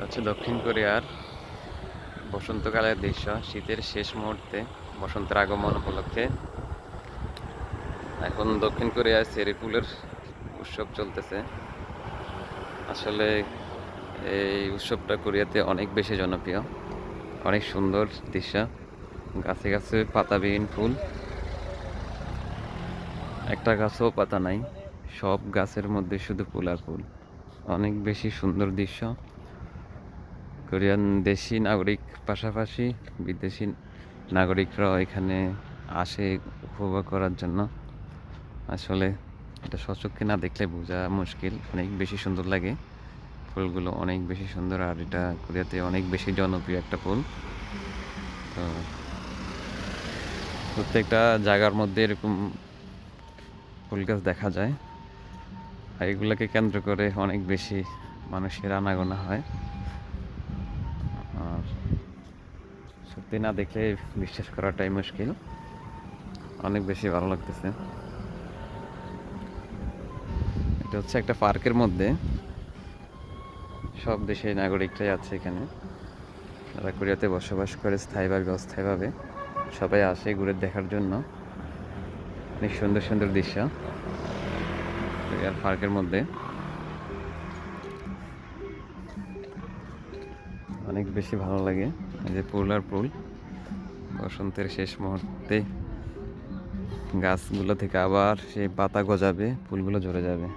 হচ্ছে দক্ষিণ কোরিয়ার বসন্তকালের দৃশ্য। শীতের শেষ মুহূর্তে বসন্তের আগমন উপলক্ষে এখন দক্ষিণ কোরিয়ায় চেরি ফুলের উৎসব চলতেছে। আসলে এই উৎসবটা কোরিয়াতে অনেক বেশি জনপ্রিয়, অনেক সুন্দর দৃশ্য। গাছে গাছে পাতাবিহীন ফুল, একটা গাছও পাতা নাই, সব গাছের মধ্যে শুধু ফুল আর ফুল। অনেক বেশি সুন্দর দৃশ্য। কোরিয়ান দেশি নাগরিক পাশাপাশি বিদেশি নাগরিকরাও এখানে আসে উপভোগ করার জন্য। আসলে এটা সচক্ষে না দেখলে বোঝা মুশকিল, অনেক বেশি সুন্দর লাগে। ফুলগুলো অনেক বেশি সুন্দর, আর এটা কোরিয়াতে অনেক বেশি জনপ্রিয় একটা ফুল। তো প্রত্যেকটা জায়গার মধ্যে এরকম ফুল গাছ দেখা যায়, আর এগুলোকে কেন্দ্র করে অনেক বেশি মানুষের আনাগোনা হয়। আর সত্যি না দেখলে বিশ্বাস করাটাই মুশকিল, অনেক বেশি ভালো লাগতেছে। এটা হচ্ছে একটা পার্কের মধ্যে, সব দেশের নাগরিকরাই আছে এখানে, যারা কোরিয়াতে বসবাস করে স্থায়ীভাবে অস্থায়ীভাবে সবাই আসে ঘুরে দেখার জন্য। অনেক সুন্দর সুন্দর দৃশ্য কোরিয়ার পার্কের মধ্যে, অনেক বেশি ভালো লাগে। এই যে ফুল আর ফুল, বসন্তের শেষ মুহূর্তে গাছগুলো থেকে আবার সেই পাতা গজাবে, ফুলগুলো ঝরে যাবে।